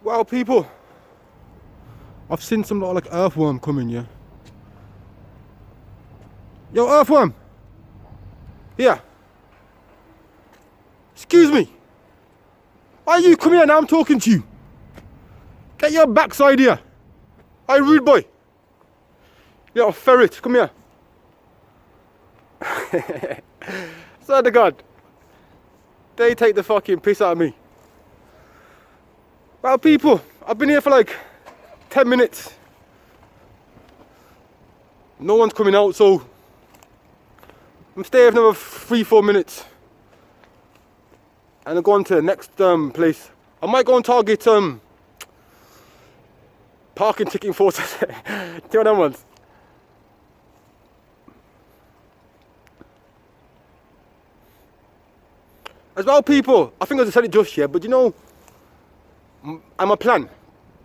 Wow, people, I've seen some lot of like earthworm coming, yeah. Yo, earthworm! Here. Excuse me. Why you come here now? I'm talking to you. Get your backside here. Hey, rude boy. You little ferret, come here. Swear to God. They take the fucking piss out of me. Well, people, I've been here for like 10 minutes. No one's coming out, so I'm staying for another 3-4 minutes. And I'll go on to the next place. I might go and target parking ticket enforcers. Do you know them ones? As well, people, I think I just said it just yet, but you know, and my plan,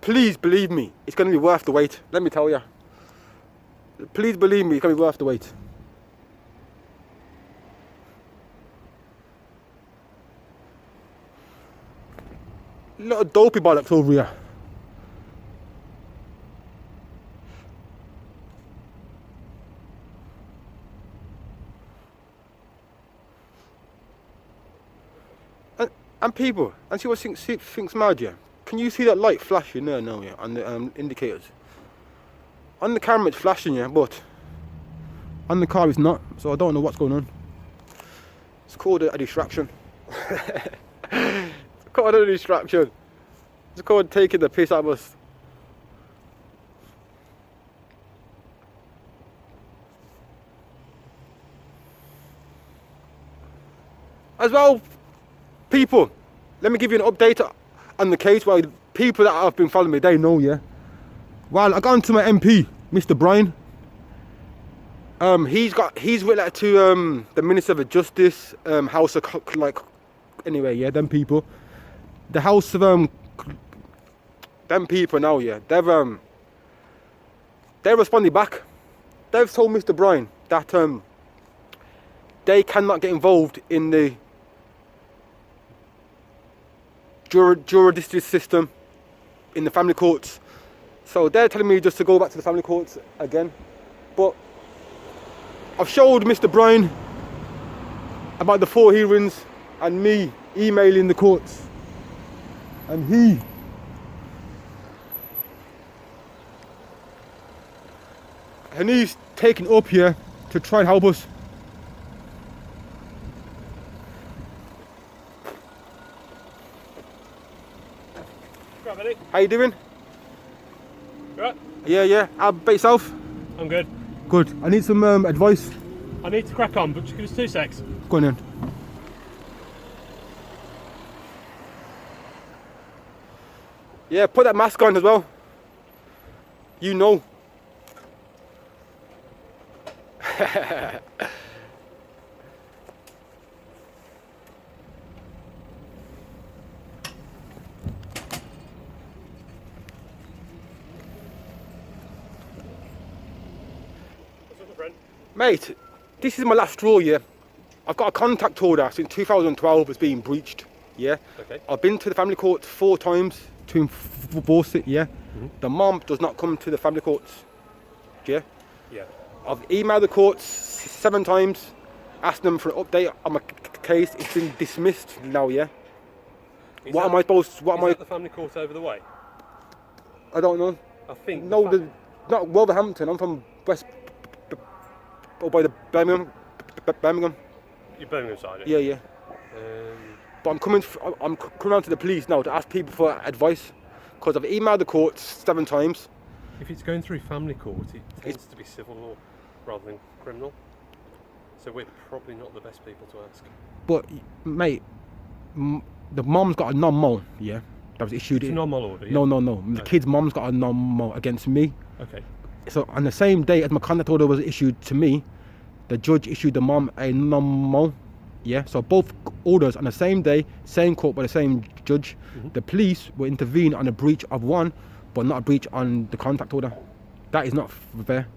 please believe me, it's going to be worth the wait. Let me tell you. Please believe me, it's going to be worth the wait. Little dopey bollocks over here. And people, and see what thinks mad, yeah? Can you see that light flashing there now, yeah, on the indicators? On the camera it's flashing, yeah, but on the car it's not, so I don't know what's going on. It's called a distraction. It's called a distraction. It's called taking the piss out of us. As well, people, let me give you an update on the case. Well, the people that have been following me, they know, yeah. Well, I got onto my MP, Mr. Bryan. He's related to the Minister of Justice, House of like, anyway, yeah, them people. The House of them people now, yeah, they're responding back. They've told Mr. Bryan that they cannot get involved in the jurisdiction system in the family courts. So they're telling me just to go back to the family courts again. But I've showed Mr. Bryan about the 4 hearings and me emailing the courts. And he's taken up here to try and help us. Right, buddy. How you doing? Right. Yeah. How about yourself? I'm good. Good. I need some advice. I need to crack on, but just give us 2 secs. Go on then. Yeah, put that mask on as well. You know. What's up, my friend? Mate, this is my last straw, yeah. I've got a contact order since 2012 that's been breached, yeah. Okay. I've been to the family courts 4 times to enforce it, yeah. The mom does not come to the family courts, yeah. Yeah. I've emailed the courts 7 times, asked them for an update on my case. It's been dismissed now, yeah. Is What that- am I supposed? What Is am I? that the family court over the way? I don't know. I think. No, not Wolverhampton. I'm from West, or by the Birmingham. You're Birmingham side. Yeah. Um, But I'm coming around to the police now to ask people for advice, because I've emailed the courts 7 times. if it's going through family court, it tends to be civil law rather than criminal. So we're probably not the best people to ask. But mate, the mom's got a non-mo, yeah, that was issued. It's a normal order. Yeah? No. The kid's mom's got a non-mo against me. Okay. So on the same day as my contact order was issued to me, the judge issued the mom a non-mo. Yeah, so both orders on the same day, same court by the same judge. The police will intervene on a breach of one, but not a breach on the contact order. That is not fair.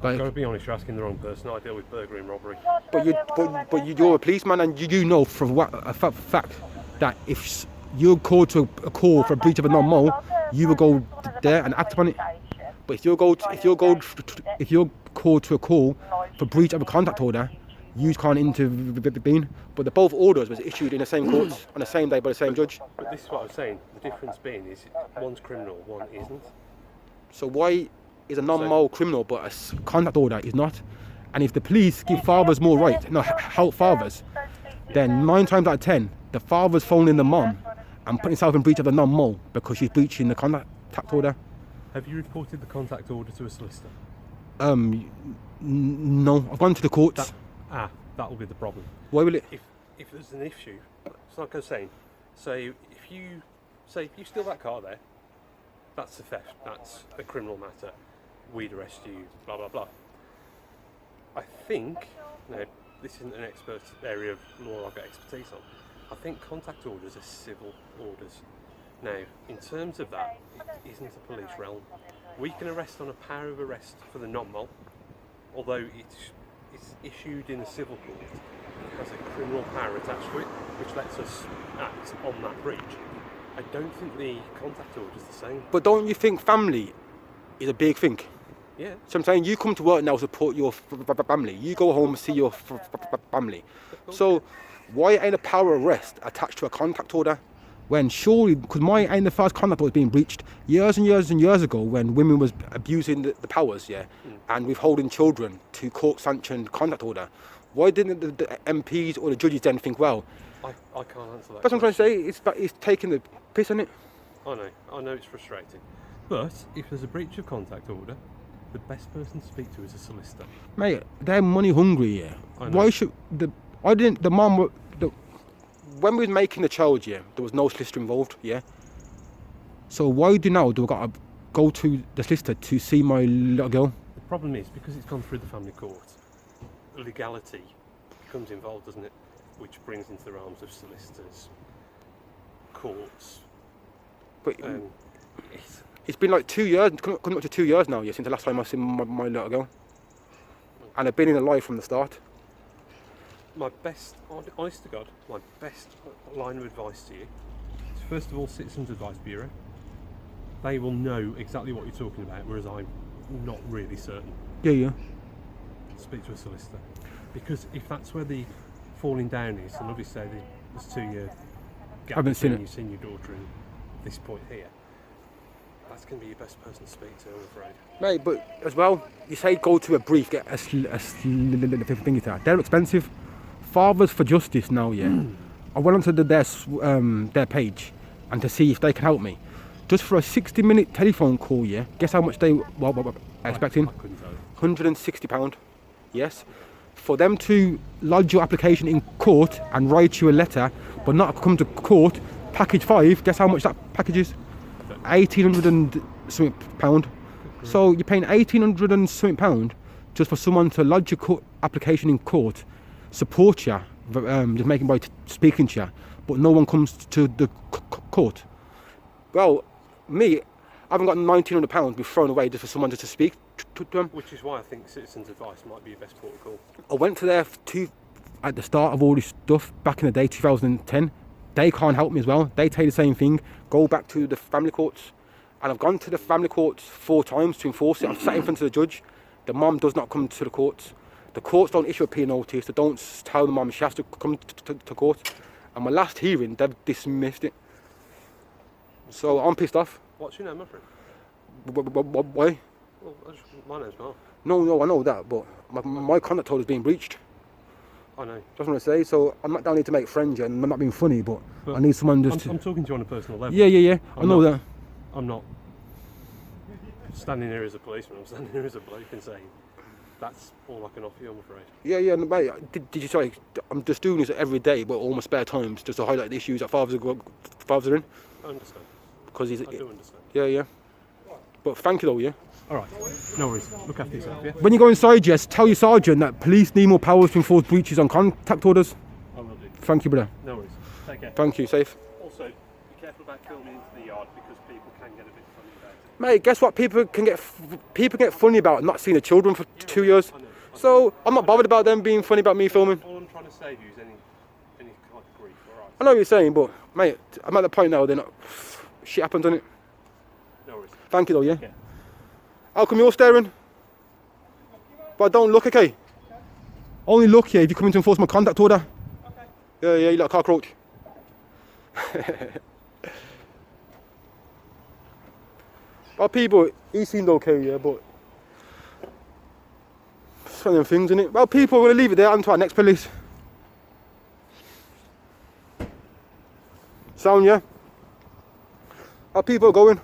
I've got to be honest, you're asking the wrong person. I deal with burglary and robbery. But you're a policeman, and you do know for a fact that if you're called to a call for a breach of a non-mole, you will go there and act upon it. But if you're called to a call for breach of a contact order, you can't intervene. But the both orders was issued in the same courts on the same day by the same judge. But this is what I was saying. The difference being is one's criminal, one isn't. So why is a non-mole criminal but a contact order is not? And if the police give fathers more rights, help fathers, then 9 times out of 10, the father's phoning the mom and putting himself in breach of the non-mole because she's breaching the contact order. Have you reported the contact order to a solicitor? No, I've gone to the courts. That will be the problem. Why will it? If there's an issue, it's like I was saying. So if you steal that car there, that's a theft. That's a criminal matter. We'd arrest you. Blah blah blah. I think, this isn't an expert area of law I've got expertise on. I think contact orders are civil orders. Now, in terms of that, it isn't a police realm. We can arrest on a power of arrest for the non-mole, although it's issued in a civil court. It has a criminal power attached to it, which lets us act on that breach. I don't think the contact order is the same. But don't you think family is a big thing? Yeah. So I'm saying you come to work now to support your family. You go home and see your family. So why ain't a power of arrest attached to a contact order? When surely, because why ain't the first contact order being breached years and years and years ago when women was abusing the powers, and withholding children to court-sanctioned contact order? Why didn't the MPs or the judges then think, well, I can't answer that. That's what I'm trying to say. It's taking the piss, isn't it? I know it's frustrating. But if there's a breach of contact order, the best person to speak to is a solicitor. Mate, they're money hungry, I know. Why should when we was making the child, there was no solicitor involved, So why do I got to go to the solicitor to see my little girl? The problem is, because it's gone through the family court, legality becomes involved, doesn't it? Which brings into the realms of solicitors, courts. But It's it's been like 2 years, coming up to 2 years now, since the last time I seen my little girl. And I've been in her life from the start. my best, honest to God, my best line of advice to you is, first of all, Citizens Advice Bureau. They will know exactly what you're talking about, whereas I'm not really certain. Yeah. Speak to a solicitor, because if that's where the falling down is, and obviously there's 2 year gap Haven't seen between it. you seeing your daughter and this point here, that's going to be your best person to speak to, I'm afraid. Mate, but as well, you say go to a brief, get a thing. They're expensive. Fathers for Justice now, I went onto their page and to see if they can help me. Just for a 60-minute telephone call, guess how much they were expecting? I couldn't tell you. £160. Yes. For them to lodge your application in court and write you a letter, but not come to court, package 5, guess how much that package is? £1,800 and something pound. So you're paying £1,800 and something pound just for someone to lodge your court application in court, support you, just making by speaking to you, but no one comes to the court. Well, me, I haven't got £1,900 be thrown away just for someone just to speak to them. Which is why I think Citizens Advice might be your best port of call. I went to there at the start of all this stuff back in the day, 2010. They can't help me as well. They tell you the same thing. Go back to the family courts. And I've gone to the family courts 4 times to enforce it. I've sat in front of the judge. The mum does not come to the courts. The courts don't issue a P notice. They don't tell the mum she has to come to court. And my last hearing, they've dismissed it. So I'm pissed off. What's your name, my friend? Why? Well, my name's Mark. No, I know that, but my contact order is being breached. I know. That's what I say. So I'm not down here to make friends, and I'm not being funny, but I need someone just I'm talking to you on a personal level. Yeah. I know that. I'm not standing here as a policeman. I'm standing here as a bloke and saying, that's all I can offer you, I'm afraid. Yeah, mate. Did you say I'm just doing this every day, but all my spare times, just to highlight the issues that fathers are in? I understand. Because I do understand. Yeah. But thank you though, All right. No worries. Look after yourself, yeah? When you go inside, tell your sergeant that police need more powers to enforce breaches on contact orders. I will do. Thank you, brother. No worries. Take care. Thank you. Safe. Also, be careful about filming into the yard because people can get a bit funny about it. Mate, guess what? People get funny about not seeing the children for 2 years. I know. So I'm not bothered about them being funny about me filming. All I'm trying to save you is any kind of grief, all right? I know what you're saying, but mate, I'm at the point now. They're not. Shit happens, doesn't it? No worries. Thank you, though. Yeah. Yeah. How come you're staring? But don't look, okay? Only look here if you come in to enforce my contact order. Okay. Yeah, yeah, you like a cockroach. Well, people, he seemed okay, yeah, but it's one of them things, isn't it? Well, people, we're gonna leave it there. On to our next police. Sound, yeah? How people are going?